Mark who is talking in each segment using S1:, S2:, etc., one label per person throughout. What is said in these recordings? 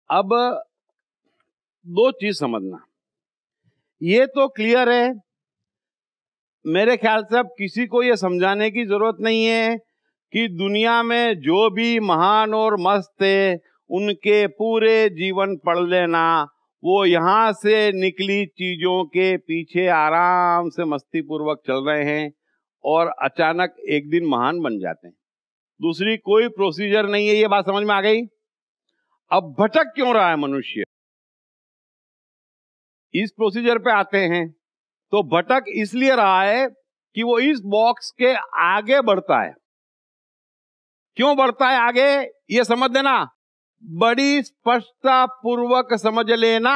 S1: अब दो चीज समझना, ये तो क्लियर है, मेरे ख्याल से अब किसी को ये समझाने की जरूरत नहीं है कि दुनिया में जो भी महान और मस्त थे उनके पूरे जीवन पढ़ लेना, वो यहां से निकली चीजों के पीछे आराम से मस्ती पूर्वक चल रहे हैं और अचानक एक दिन महान बन जाते हैं। दूसरी कोई प्रोसीजर नहीं है, ये बात समझ में आ गई। अब भटक क्यों रहा है मनुष्य, इस प्रोसीजर पे आते हैं। तो भटक इसलिए रहा है कि वो इस बॉक्स के आगे बढ़ता है। क्यों बढ़ता है आगे, ये समझ लेना, बड़ी स्पष्टता पूर्वक समझ लेना।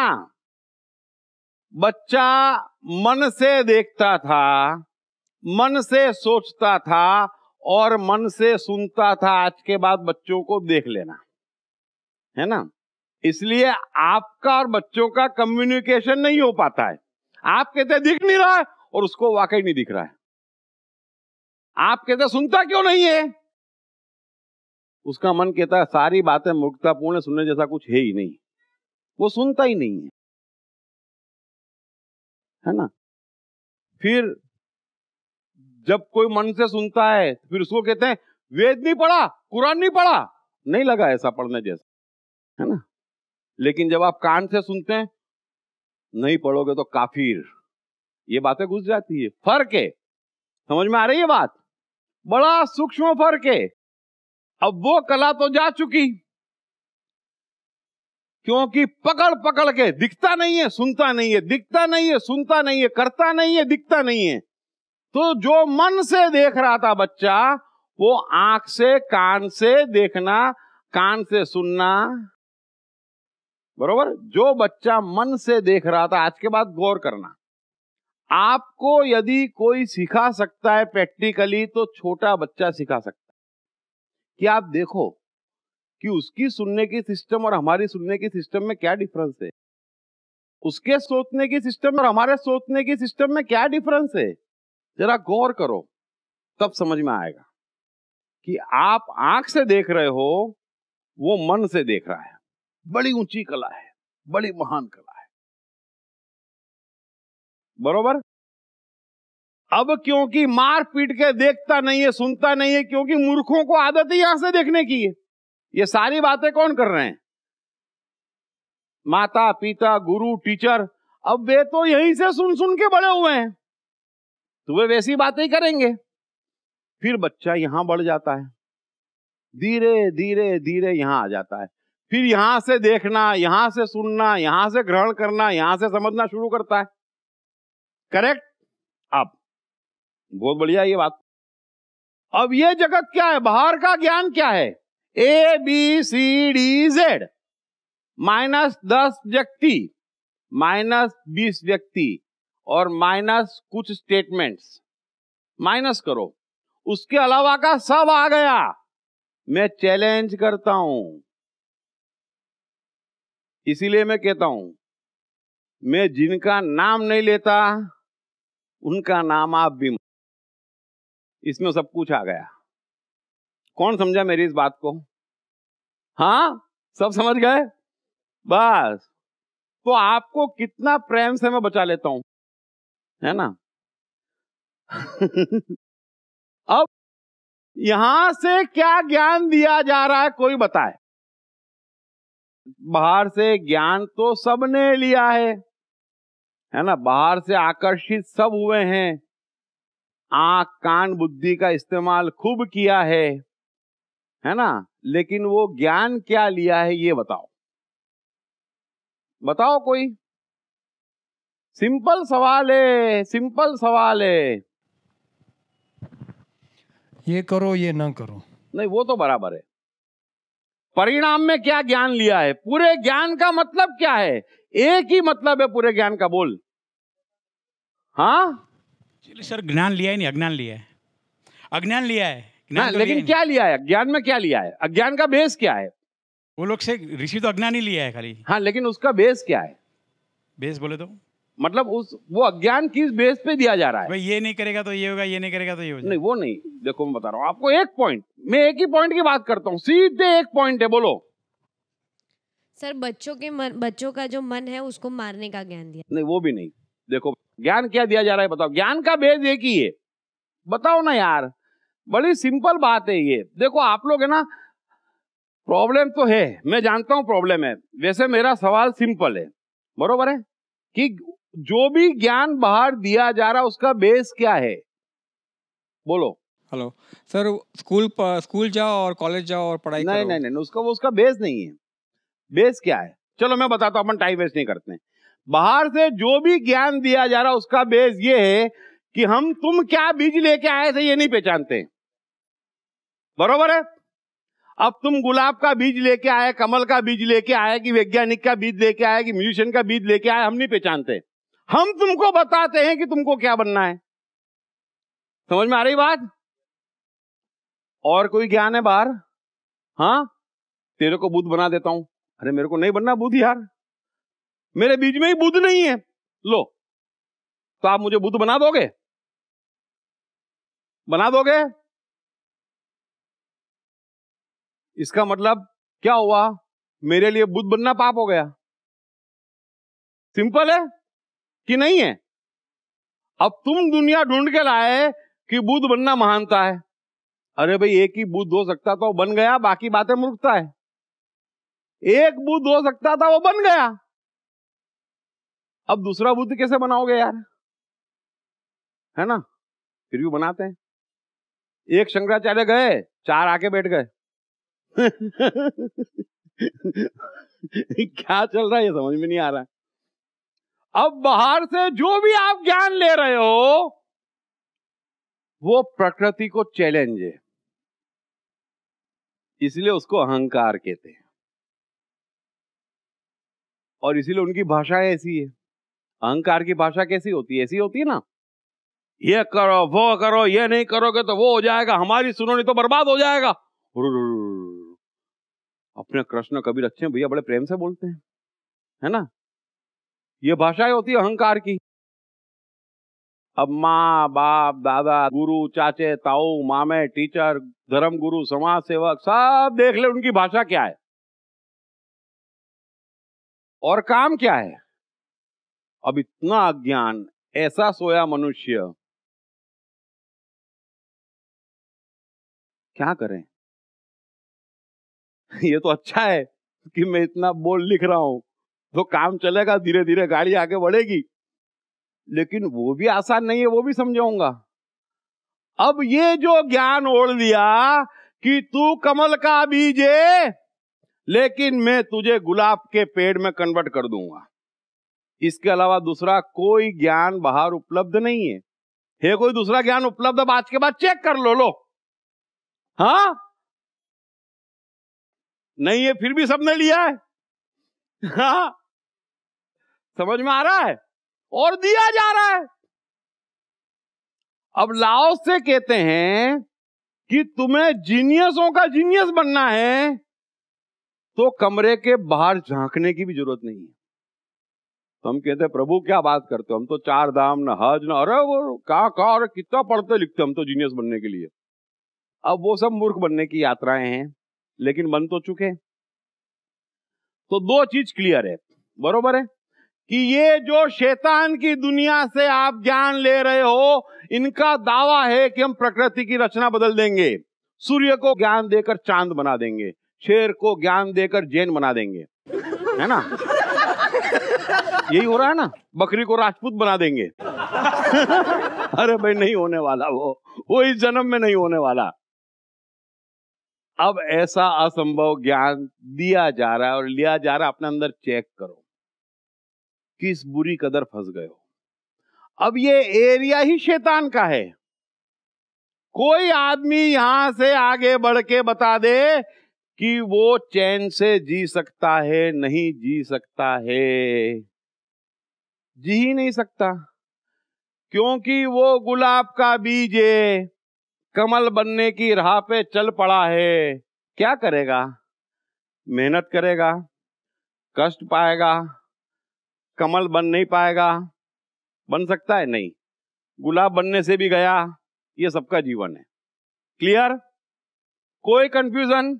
S1: बच्चा मन से देखता था, मन से सोचता था और मन से सुनता था। आज के बाद बच्चों को देख लेना, है ना। इसलिए आपका और बच्चों का कम्युनिकेशन नहीं हो पाता है। आप कहते दिख नहीं रहा है और उसको वाकई नहीं दिख रहा है। आप कहते सुनता क्यों नहीं है, उसका मन कहता है सारी बातें मूर्खतापूर्ण सुनने जैसा कुछ है ही नहीं, वो सुनता ही नहीं है ना। फिर जब कोई मन से सुनता है फिर उसको कहते हैं वेद नहीं पढ़ा, कुरान नहीं पढ़ा, नहीं लगा ऐसा पढ़ने जैसा, है ना। लेकिन जब आप कान से सुनते हैं नहीं पढ़ोगे तो काफिर, ये बातें घुस जाती है। फर्क है, समझ में आ रही है बात, बड़ा सूक्ष्म फर्क है। अब वो कला तो जा चुकी, क्योंकि पकड़ पकड़ के दिखता नहीं है, सुनता नहीं है, दिखता नहीं है, सुनता नहीं है, करता नहीं है, दिखता नहीं है। तो जो मन से देख रहा था बच्चा, वो आंख से कान से देखना, कान से सुनना, बरोबर। जो बच्चा मन से देख रहा था, आज के बाद गौर करना, आपको यदि कोई सिखा सकता है प्रैक्टिकली तो छोटा बच्चा सिखा सकता है। कि आप देखो कि उसकी सुनने की सिस्टम और हमारी सुनने की सिस्टम में क्या डिफरेंस है, उसके सोचने की सिस्टम और हमारे सोचने की सिस्टम में क्या डिफरेंस है। जरा गौर करो, तब समझ में आएगा कि आप आंख से देख रहे हो, वो मन से देख रहा है। बड़ी ऊंची कला है, बड़ी महान कला है, बरोबर। अब क्योंकि मार पीट के देखता नहीं है, सुनता नहीं है, क्योंकि मूर्खों को आदत ही यहां से देखने की है। ये सारी बातें कौन कर रहे हैं, माता पिता गुरु टीचर। अब वे तो यहीं से सुन सुन के बड़े हुए हैं, तो वे वैसी बातें ही करेंगे। फिर बच्चा यहां बढ़ जाता है, धीरे धीरे धीरे यहां आ जाता है। फिर यहां से देखना, यहां से सुनना, यहां से ग्रहण करना, यहां से समझना शुरू करता है। करेक्ट। अब बहुत बढ़िया ये बात। अब ये जगत क्या है, बाहर का ज्ञान क्या है, A B C D Z, -10 व्यक्ति, -20 व्यक्ति और माइनस कुछ स्टेटमेंट्स, माइनस करो, उसके अलावा का सब आ गया। मैं चैलेंज करता हूं, इसीलिए मैं कहता हूं, मैं जिनका नाम नहीं लेता उनका नाम आप भी, इसमें सब कुछ आ गया। कौन समझा मेरी इस बात को, हाँ सब समझ गए, बस। तो आपको कितना प्रेम से मैं बचा लेता हूं, है ना। अब यहां से क्या ज्ञान दिया जा रहा है कोई बताए। बाहर से ज्ञान तो सबने लिया है ना, बाहर से आकर्षित सब हुए हैं, आंख कान बुद्धि का इस्तेमाल खूब किया है ना। लेकिन वो ज्ञान क्या लिया है ये बताओ, बताओ कोई। सिंपल सवाल है, सिंपल सवाल है।
S2: ये करो ये ना करो,
S1: नहीं वो तो बराबर है। परिणाम में क्या ज्ञान लिया है, पूरे ज्ञान का मतलब क्या है, एक ही मतलब है पूरे ज्ञान का, बोल। हाँ
S3: चलिए सर, ज्ञान लिया ही नहीं, अज्ञान लिया है, अज्ञान लिया है, ज्ञान तो
S1: लेकिन क्या लिया है, ज्ञान में क्या लिया है, अज्ञान का बेस क्या है।
S3: वो लोग से ऋषि तो अज्ञान ही लिया है खाली।
S1: हाँ लेकिन उसका बेस क्या है,
S3: बेस बोले तो
S1: मतलब वो अज्ञान किस बेस पे दिया जा रहा है।
S3: भाई ये नहीं करेगा तो ये होगा, ये नहीं करेगा तो ये हो जाएगा।
S1: नहीं वो नहीं, देखो मैं बता रहा हूं आपको एक पॉइंट, मैं एक ही पॉइंट की बात करता हूं, सीधे एक पॉइंट है, बोलो।
S4: सर बच्चों का जो मन है उसको मारने का ज्ञान दिया।
S1: नहीं, वो भी नहीं। देखो ज्ञान क्या दिया जा रहा है, बताओ। ज्ञान का बेस एक ही है, बताओ ना यार। बड़ी सिंपल बात है ये। देखो आप लोग है ना, प्रॉब्लम तो है, मैं जानता हूं प्रॉब्लम है। वैसे मेरा सवाल सिंपल है, बरोबर है, कि जो भी ज्ञान बाहर दिया जा रहा है उसका बेस क्या है, बोलो।
S2: हेलो सर, स्कूल जाओ और कॉलेज जाओ और पढ़ाई
S1: नहीं
S2: करो।
S1: नहीं नहीं, उसका बेस नहीं है। बेस क्या है, चलो मैं बताता हूं, अपन टाइम वेस्ट नहीं करते हैं। बाहर से जो भी ज्ञान दिया जा रहा है उसका बेस ये है कि हम तुम क्या बीज लेके आए थे ये नहीं पहचानते, बरोबर है। अब तुम गुलाब का बीज लेके आए, कमल का बीज लेके आए, कि वैज्ञानिक का बीज लेके आए, कि म्यूजिशियन का बीज लेके आए, हम नहीं पहचानते। हम तुमको बताते हैं कि तुमको क्या बनना है। समझ में आ रही बात? और कोई ज्ञान है बाहर? हाँ, तेरे को बुद्ध बना देता हूं। अरे मेरे को नहीं बनना बुद्ध यार, मेरे बीज में ही बुद्ध नहीं है। लो, तो आप मुझे बुद्ध बना दोगे? बना दोगे? इसका मतलब क्या हुआ, मेरे लिए बुद्ध बनना पाप हो गया? सिंपल है कि नहीं है? अब तुम दुनिया ढूंढ के लाए कि बुद्ध बनना महानता है। अरे भाई, एक ही बुद्ध हो सकता था, वो बन गया, बाकी बातें मूर्खता है। एक बुद्ध हो सकता था, वो बन गया, अब दूसरा बुद्ध कैसे बनाओगे यार, है ना? फिर भी बनाते हैं। एक शंकराचार्य गए, 4 आके बैठ गए। क्या चल रहा है ये समझ में नहीं आ रहा है। अब बाहर से जो भी आप ज्ञान ले रहे हो वो प्रकृति को चैलेंज है, इसलिए उसको अहंकार कहते हैं। और इसीलिए उनकी भाषा ऐसी है। अहंकार की भाषा कैसी होती है? ऐसी होती है ना, ये करो, वो करो, ये नहीं करोगे तो वो हो जाएगा, हमारी सुनो नहीं तो बर्बाद हो जाएगा। अपने कृष्ण कबीर अच्छे भैया बड़े प्रेम से बोलते हैं, है ना? ये भाषा होती है अहंकार की। अब माँ बाप दादा गुरु चाचे ताऊ मामे टीचर धर्म गुरु समाज सेवक सब देख ले, उनकी भाषा क्या है और काम क्या है। अब इतना अज्ञान, ऐसा सोया मनुष्य, क्या करें? ये तो अच्छा है कि मैं इतना बोल लिख रहा हूं, तो काम चलेगा, धीरे धीरे गाड़ी आगे बढ़ेगी, लेकिन वो भी आसान नहीं है, वो भी समझाऊंगा। अब ये जो ज्ञान ओढ़ लिया कि तू कमल का बीज है, लेकिन मैं तुझे गुलाब के पेड़ में कन्वर्ट कर दूंगा, इसके अलावा दूसरा कोई ज्ञान बाहर उपलब्ध नहीं है। है कोई दूसरा ज्ञान उपलब्ध? अब आज के बाद चेक कर लो। हाँ, नहीं है, फिर भी सबने लिया है। हाँ, समझ में आ रहा है? और दिया जा रहा है। अब लाओस से कहते हैं कि तुम्हें जीनियसों का जीनियस बनना है तो कमरे के बाहर झांकने की भी जरूरत नहीं है। तो हम कहते हैं प्रभु क्या बात करते हो, हम तो 4 धाम न हज न, अरे वो कहा अरे कितना पढ़ते लिखते हम तो जीनियस बनने के लिए। अब वो सब मूर्ख बनने की यात्राएं हैं, लेकिन बन तो चुके। तो 2 चीज क्लियर है, बरोबर है, कि ये जो शैतान की दुनिया से आप ज्ञान ले रहे हो, इनका दावा है कि हम प्रकृति की रचना बदल देंगे, सूर्य को ज्ञान देकर चांद बना देंगे, शेर को ज्ञान देकर जैन बना देंगे, है ना? यही हो रहा है ना, बकरी को राजपूत बना देंगे। अरे भाई, नहीं होने वाला वो इस जन्म में नहीं होने वाला। अब ऐसा असंभव ज्ञान दिया जा रहा है और लिया जा रहा है, अपने अंदर चेक करो किस बुरी कदर फंस गए हो। अब ये एरिया ही शैतान का है। कोई आदमी यहां से आगे बढ़ के बता दे कि वो चैन से जी सकता है, नहीं जी सकता है, जी ही नहीं सकता, क्योंकि वो गुलाब का बीज है, कमल बनने की राह पे चल पड़ा है। क्या करेगा? मेहनत करेगा, कष्ट पाएगा, कमल बन नहीं पाएगा। बन सकता है? नहीं। गुलाब बनने से भी गया। ये सबका जीवन है। क्लियर? कोई कंफ्यूजन?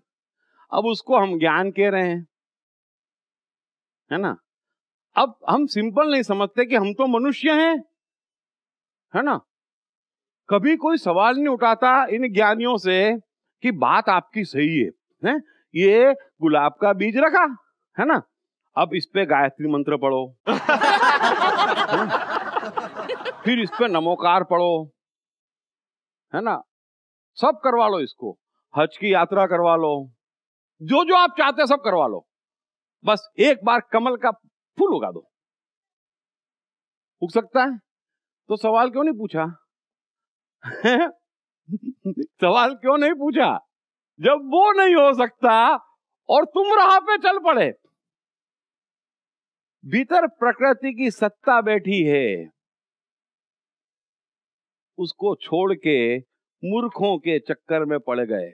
S1: अब उसको हम ज्ञान कह रहे हैं। है ना। अब हम सिंपल नहीं समझते कि हम तो मनुष्य हैं, है ना। कभी कोई सवाल नहीं उठाता इन ज्ञानियों से कि बात आपकी सही है? ये गुलाब का बीज रखा, है ना, अब इस पे गायत्री मंत्र पढ़ो, है ना? फिर इस पे नमोकार पढ़ो, है ना, सब करवा लो इसको, हज की यात्रा करवा लो, जो जो आप चाहते सब करवा लो, बस एक बार कमल का फूल उगा दो। उग सकता है? तो सवाल क्यों नहीं पूछा? सवाल क्यों नहीं पूछा जब वो नहीं हो सकता और तुम राह पे चल पड़े? भीतर प्रकृति की सत्ता बैठी है, उसको छोड़ के मूर्खों के चक्कर में पड़ गए।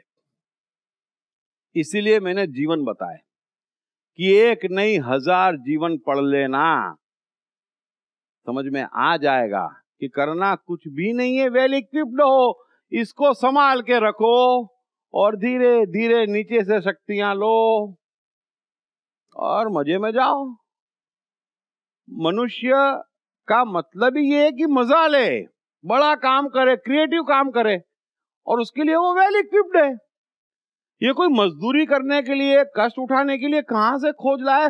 S1: इसीलिए मैंने जीवन बताया कि एक नहीं 1000 जीवन पढ़ लेना, समझ में आ जाएगा कि करना कुछ भी नहीं है। वेल इक्विप्ड हो, इसको संभाल के रखो और धीरे धीरे नीचे से शक्तियां लो और मजे में जाओ। मनुष्य का मतलब ही ये है कि मजा ले, बड़ा काम करे, क्रिएटिव काम करे, और उसके लिए वो वेल इक्विप्ड है। ये कोई मजदूरी करने के लिए, कष्ट उठाने के लिए कहां से खोज लाए?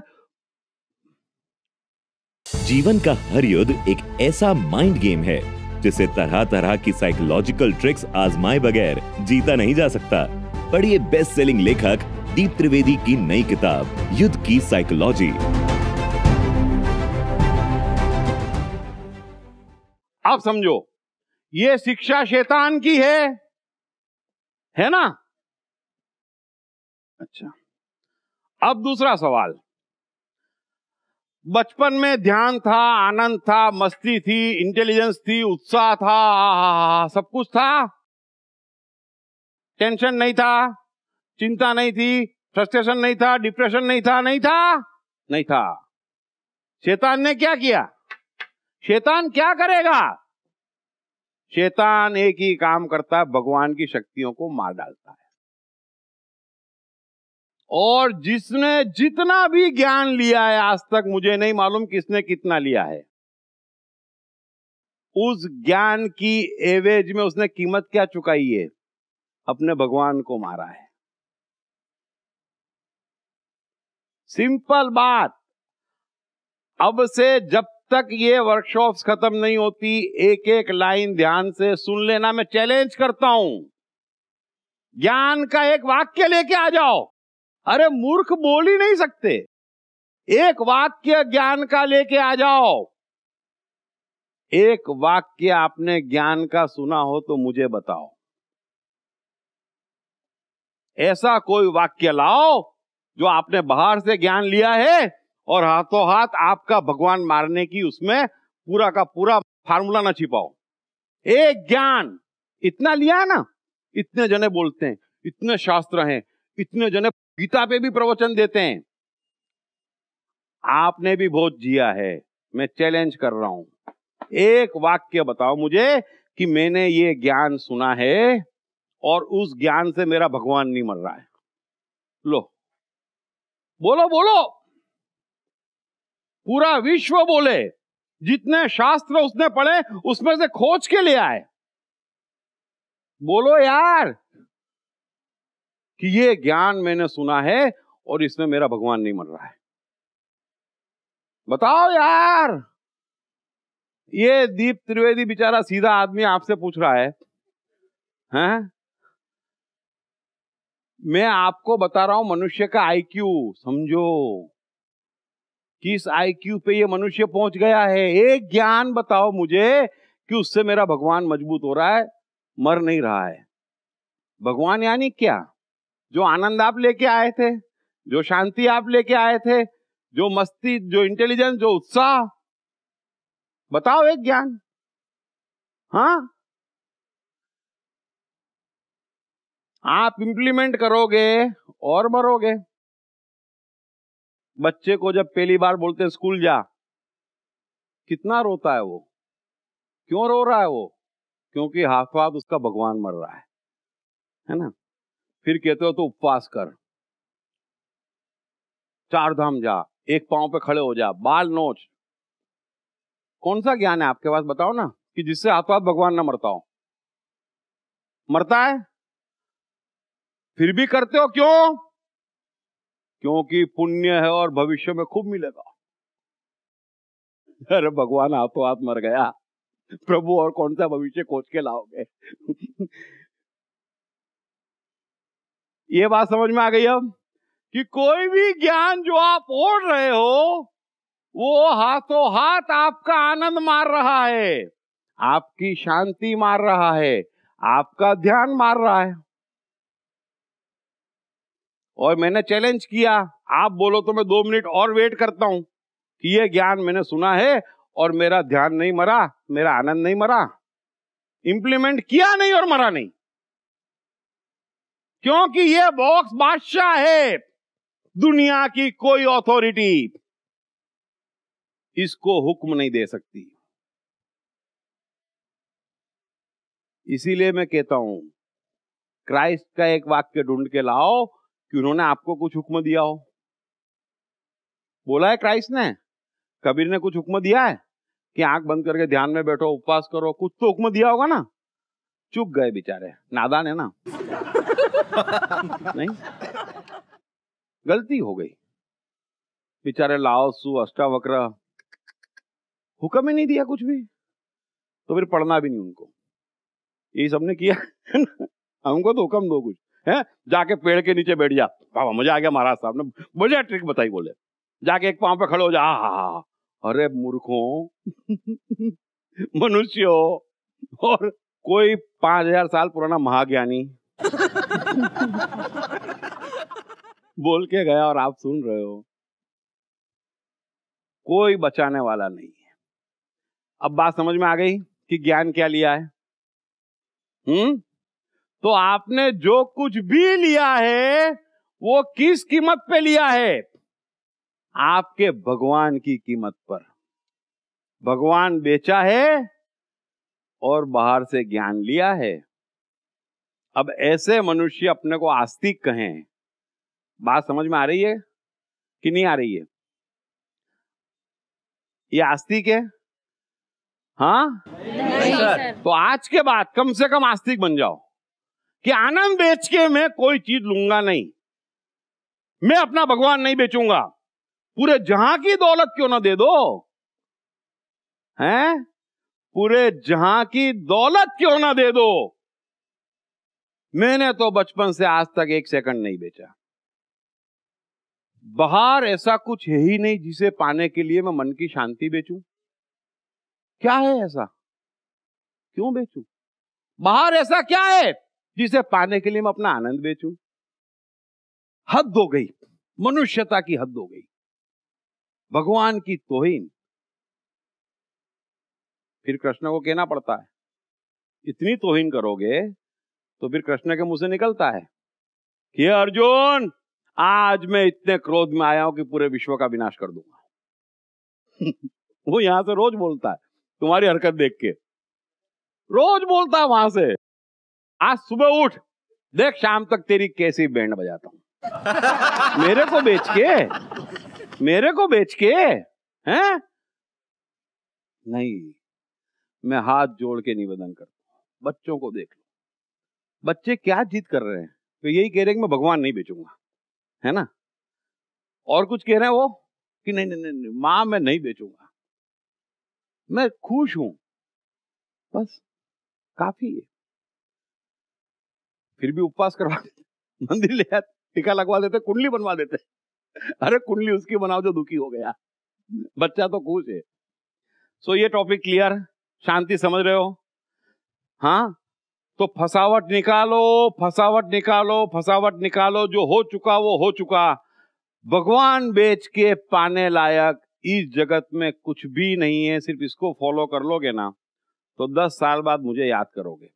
S5: जीवन का हर युद्ध एक ऐसा माइंड गेम है जिसे तरह तरह की साइकोलॉजिकल ट्रिक्स आजमाए बगैर जीता नहीं जा सकता। पढ़िए बेस्ट सेलिंग लेखक दीप त्रिवेदी की नई किताब युद्ध की साइकोलॉजी।
S1: आप समझो, ये शिक्षा शैतान की है ना। अच्छा, अब दूसरा सवाल, बचपन में ध्यान था, आनंद था, मस्ती थी, इंटेलिजेंस थी, उत्साह था, सब कुछ था, टेंशन नहीं था, चिंता नहीं थी, फ्रस्ट्रेशन नहीं था, डिप्रेशन नहीं था, नहीं था। शैतान ने क्या किया? शैतान क्या करेगा? शैतान एक ही काम करता है, भगवान की शक्तियों को मार डालता है। और जिसने जितना भी ज्ञान लिया है आज तक, मुझे नहीं मालूम किसने कितना लिया है, उस ज्ञान की एवज में उसने कीमत क्या चुकाई है? अपने भगवान को मारा है। सिंपल बात। अब से जब तक ये वर्कशॉप्स खत्म नहीं होती, एक एक लाइन ध्यान से सुन लेना। मैं चैलेंज करता हूं, ज्ञान का एक वाक्य लेके आ जाओ। अरे मूर्ख बोल ही नहीं सकते, एक वाक्य ज्ञान का लेके आ जाओ। एक वाक्य आपने ज्ञान का सुना हो तो मुझे बताओ। ऐसा कोई वाक्य लाओ जो आपने बाहर से ज्ञान लिया है और हाथों हाथ आपका भगवान मारने की उसमें पूरा का पूरा फार्मूला ना छिपाओ। एक ज्ञान इतना लिया ना, इतने जने बोलते हैं, इतने शास्त्र हैं, इतने जने गीता पे भी प्रवचन देते हैं। आपने भी बहुत जिया है। मैं चैलेंज कर रहा हूं, एक वाक्य बताओ मुझे कि मैंने ये ज्ञान सुना है और उस ज्ञान से मेरा भगवान नहीं मर रहा है। लो, बोलो बोलो। पूरा विश्व बोले, जितने शास्त्र उसने पढ़े उसमें से खोज के ले आए। बोलो यार कि ये ज्ञान मैंने सुना है और इसमें मेरा भगवान नहीं मर रहा है। बताओ यार। ये दीप त्रिवेदी बेचारा सीधा आदमी आपसे पूछ रहा है, हैं? मैं आपको बता रहा हूं मनुष्य का आईक्यू समझो, किस आईक्यू पे ये मनुष्य पहुंच गया है। एक ज्ञान बताओ मुझे कि उससे मेरा भगवान मजबूत हो रहा है, मर नहीं रहा है। भगवान यानी क्या? जो आनंद आप लेके आए थे, जो शांति आप लेके आए थे, जो मस्ती, जो इंटेलिजेंस, जो उत्साह, बताओ एक ज्ञान। हाँ, आप इंप्लीमेंट करोगे और मरोगे। बच्चे को जब पहली बार बोलते हैं स्कूल जा, कितना रोता है वो? क्यों रो रहा है वो? क्योंकि हाथों हाथ उसका भगवान मर रहा है ना। फिर कहते हो तो उपवास कर, 4 धाम जा, एक पांव पे खड़े हो जा, बाल नोच। कौन सा ज्ञान है आपके पास, बताओ ना, कि जिससे हाथों हाथ भगवान ना मरता हो? मरता है फिर भी करते हो, क्यों? क्योंकि पुण्य है और भविष्य में खूब मिलेगा। अरे भगवान हाथों हाथ मर गया, प्रभु और कौन सा भविष्य खोज के लाओगे? ये बात समझ में आ गई अब, कि कोई भी ज्ञान जो आप ओढ़ रहे हो वो हाथों हाथ आपका आनंद मार रहा है, आपकी शांति मार रहा है, आपका ध्यान मार रहा है। और मैंने चैलेंज किया, आप बोलो तो मैं 2 मिनट और वेट करता हूं कि ये ज्ञान मैंने सुना है और मेरा ध्यान नहीं मरा, मेरा आनंद नहीं मरा, इंप्लीमेंट किया नहीं और मरा नहीं। क्योंकि ये बॉक्स बादशाह है, दुनिया की कोई अथॉरिटी इसको हुक्म नहीं दे सकती। इसीलिए मैं कहता हूं, क्राइस्ट का एक वाक्य ढूंढ के लाओ कि उन्होंने आपको कुछ हुक्म दिया हो। बोला है क्राइस्ट ने? कबीर ने कुछ हुक्म दिया है कि आंख बंद करके ध्यान में बैठो, उपवास करो? कुछ तो हुक्म दिया होगा ना। चुप गए बेचारे, नादान है ना। नहीं, गलती हो गई बेचारे। लाओ सु, अष्टावक्र, हुक्म ही नहीं दिया कुछ भी, तो फिर पढ़ना भी नहीं उनको। यही सबने किया। हमको तो हुक्म दो कुछ है, जाके पेड़ के नीचे बैठ जा। बाबा मजा आ गया, महाराज साहब ने बढ़िया ट्रिक बताई। बोले जाके एक पांव पे खड़े हो जा। अरे मूर्खों, मनुष्यों, और कोई 5000 साल पुराना महाज्ञानी बोल के गया और आप सुन रहे हो। कोई बचाने वाला नहीं है। अब बात समझ में आ गई कि ज्ञान क्या लिया है? तो आपने जो कुछ भी लिया है वो किस कीमत पे लिया है? आपके भगवान की कीमत पर। भगवान बेचा है और बाहर से ज्ञान लिया है। अब ऐसे मनुष्य अपने को आस्तिक कहें, बात समझ में आ रही है कि नहीं आ रही है? ये आस्तिक है? हाँ नहीं सर। तो आज के बाद कम से कम आस्तिक बन जाओ कि आनंद बेच के मैं कोई चीज लूंगा नहीं, मैं अपना भगवान नहीं बेचूंगा। पूरे जहां की दौलत क्यों ना दे दो, हैं? पूरे जहां की दौलत क्यों ना दे दो, मैंने तो बचपन से आज तक 1 सेकंड नहीं बेचा। बाहर ऐसा कुछ है ही नहीं जिसे पाने के लिए मैं मन की शांति बेचूं। क्या है ऐसा? क्यों बेचूं? बाहर ऐसा क्या है जिसे पाने के लिए मैं अपना आनंद बेचूं? हद हो गई, मनुष्यता की हद हो गई, भगवान की तौहीन। फिर कृष्ण को कहना पड़ता है, इतनी तौहीन करोगे तो फिर कृष्ण के मुंह से निकलता है कि अर्जुन, आज मैं इतने क्रोध में आया हूं कि पूरे विश्व का विनाश कर दूंगा। वो यहां से रोज बोलता है, तुम्हारी हरकत देख के रोज बोलता है वहां से। आज सुबह उठ, देख शाम तक तेरी कैसी बैंड बजाता हूं। मेरे को बेच के हैं? नहीं, मैं हाथ जोड़ के निवेदन करता हूं। बच्चों को देख लो, बच्चे क्या जिद कर रहे हैं? तो यही कह रहे हैं कि मैं भगवान नहीं बेचूंगा, है ना? और कुछ कह रहे हैं वो कि नहीं नहीं नहीं, मां मैं नहीं बेचूंगा, मैं खुश हूं, बस काफी है। फिर भी उपवास करवा देते, मंदिर ले आते, टीका लगवा देते, कुंडली बनवा देते। अरे कुंडली उसकी बनाओ जो दुखी हो गया, बच्चा तो खुश है। सो ये टॉपिक क्लियर, शांति समझ रहे हो? हाँ, तो फसावट निकालो, फसावट निकालो, फसावट निकालो। जो हो चुका वो हो चुका। भगवान बेच के पाने लायक इस जगत में कुछ भी नहीं है। सिर्फ इसको फॉलो कर लोगे ना तो 10 साल बाद मुझे याद करोगे,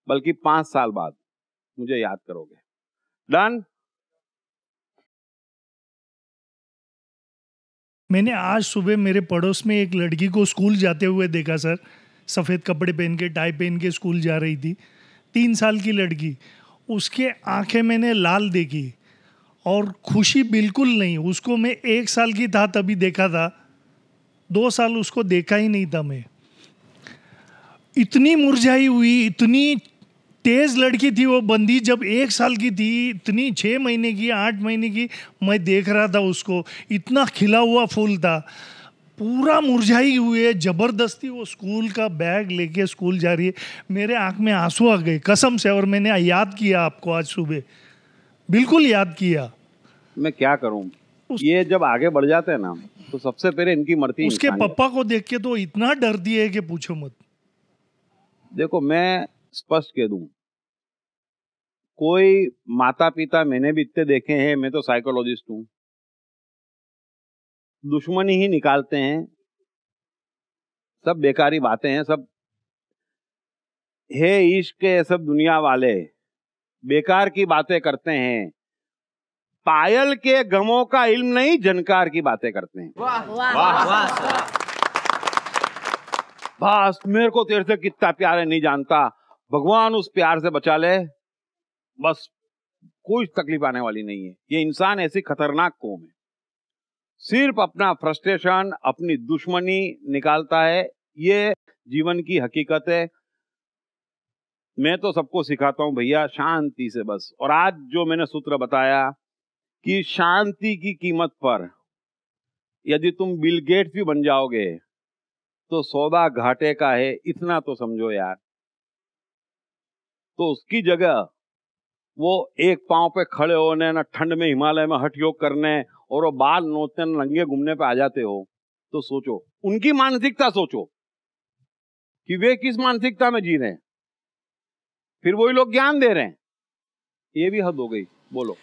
S1: बल्कि 5 साल बाद मुझे याद करोगे। डन?
S6: मैंने आज सुबह मेरे पड़ोस में एक लड़की को स्कूल जाते हुए देखा सर। सफ़ेद कपड़े पहन के, टाई पहन के स्कूल जा रही थी। 3 साल की लड़की, उसके आंखें मैंने लाल देखी और खुशी बिल्कुल नहीं। उसको मैं 1 साल की था तभी देखा था, 2 साल उसको देखा ही नहीं था मैं। इतनी मुरझाई हुई, इतनी तेज लड़की थी वो बंदी, जब 1 साल की थी, इतनी 6 महीने की, 8 महीने की, मैं देख रहा था उसको, इतना खिला हुआ फूल था, पूरा मुरझाई हुई है। जबरदस्ती वो स्कूल का बैग लेके स्कूल जा रही है, मेरे आंख में आंसू आ गए कसम से। और मैंने याद किया आपको आज सुबह, बिल्कुल याद किया।
S1: मैं क्या करूं, ये जब आगे बढ़ जाते हैं ना तो सबसे पहले इनकी मरती
S6: उसके पप्पा को देख के तो इतना डरती है कि पूछो मत।
S1: देखो मैं स्पष्ट कह दूं, कोई माता पिता, मैंने भी इतने देखे हैं, मैं तो साइकोलॉजिस्ट हूं, दुश्मनी ही निकालते हैं, सब बेकारी बातें हैं, सब हे इश्क ये सब दुनिया वाले बेकार की बातें करते हैं, पायल के गमों का इल्म नहीं, जनकार की बातें करते हैं। बस मेरे को तेरे से कितना प्यार है नहीं जानता, भगवान उस प्यार से बचा ले, बस कोई तकलीफ आने वाली नहीं है। ये इंसान ऐसी खतरनाक कौम है, सिर्फ अपना फ्रस्ट्रेशन, अपनी दुश्मनी निकालता है, ये जीवन की हकीकत है। मैं तो सबको सिखाता हूं भैया शांति से बस। और आज जो मैंने सूत्र बताया कि शांति की कीमत पर यदि तुम बिल गेट्स भी बन जाओगे तो सौदा घाटे का है, इतना तो समझो यार। तो उसकी जगह वो एक पांव पे खड़े होने, ना ठंड में हिमालय में हठ योग करने और वो बाल नोचने नंगे घूमने पे आ जाते हो, तो सोचो उनकी मानसिकता, सोचो कि वे किस मानसिकता में जी रहे हैं, फिर वही लोग ज्ञान दे रहे हैं। ये भी हद हो गई। बोलो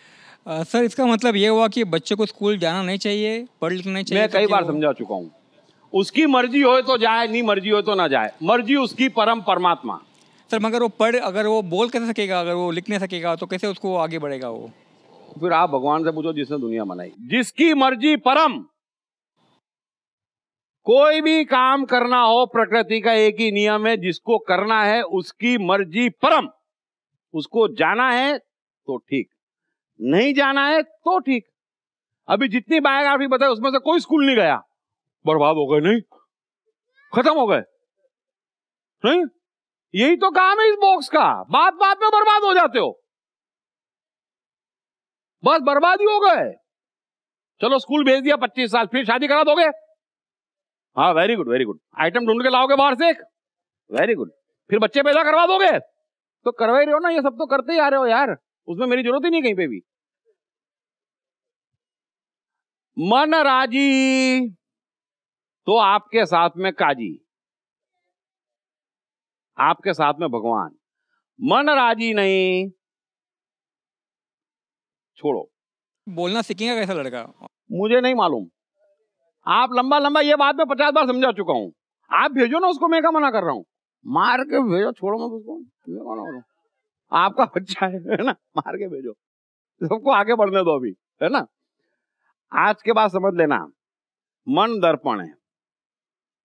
S2: सर, इसका मतलब ये हुआ कि बच्चे को स्कूल जाना नहीं चाहिए, पढ़ लिखना नहीं चाहिए?
S1: मैं कई बार समझा चुका हूं, उसकी मर्जी हो तो जाए, नहीं मर्जी हो तो ना जाए, मर्जी उसकी, परम परमात्मा।
S2: सर मगर वो अगर वो बोल कैसे सकेगा, अगर वो लिख नहीं सकेगा तो कैसे उसको आगे बढ़ेगा वो?
S1: फिर आप भगवान से पूछो जिसने दुनिया बनाई। जिसकी मर्जी परम। कोई भी काम करना हो, प्रकृति का एक ही नियम है, जिसको करना है उसकी मर्जी परम। उसको जाना है तो ठीक, नहीं जाना है तो ठीक। अभी जितनी बायोग्राफी बताई उसमें से कोई स्कूल नहीं गया, बर्बाद हो गए, नहीं खत्म हो गए, नहीं। यही तो काम है इस बॉक्स का, बात बात में बर्बाद हो जाते हो, बस बर्बाद ही हो गए। चलो स्कूल भेज दिया 25 साल, फिर शादी करा दोगे? हाँ very good very good. Item ढूंढ के लाओगे बाहर से, वेरी गुड। फिर बच्चे पैदा करवा दोगे? तो करवा ही रहे हो ना, ये सब तो करते ही आ रहे हो यार, उसमें मेरी जरूरत ही नहीं कहीं पे भी। मन राजी तो आपके साथ में काजी, आपके साथ में भगवान। मन राजी नहीं, छोड़ो।
S2: बोलना सीखेगा कैसा लड़का? मुझे
S1: मुझे नहीं मालूम, आप लंबा लंबा ये बात मैं 50 बार समझा चुका हूं। आप भेजो ना उसको, मैं क्या मना कर रहा हूं, मार के भेजो, छोड़ो मत उसको, मैं कौन हो रहा हूं? आपका बच्चा है ना, मार के भेजो, सबको आगे बढ़ने दो अभी, है ना। आज के बाद समझ लेना, मन दर्पण है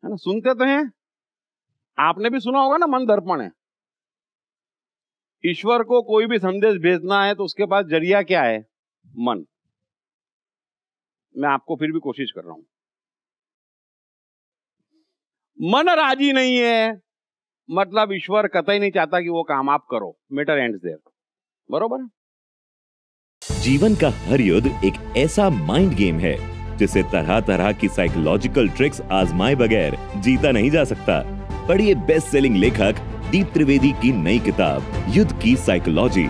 S1: ना। सुनते तो हैं, आपने भी सुना होगा ना, मन दर्पण है। ईश्वर को कोई भी संदेश भेजना है तो उसके पास जरिया क्या है? मन। मैं आपको फिर भी कोशिश कर रहा हूं। मन राजी नहीं है मतलब ईश्वर कतई नहीं चाहता कि वो काम आप करो। मैटर एंड्स देयर, बरोबर।
S5: जीवन का हर युद्ध एक ऐसा माइंड गेम है जिसे तरह तरह की साइकोलॉजिकल ट्रिक्स आजमाए बगैर जीता नहीं जा सकता। पढ़िए बेस्ट सेलिंग लेखक दीप त्रिवेदी की नई किताब युद्ध की साइकोलॉजी।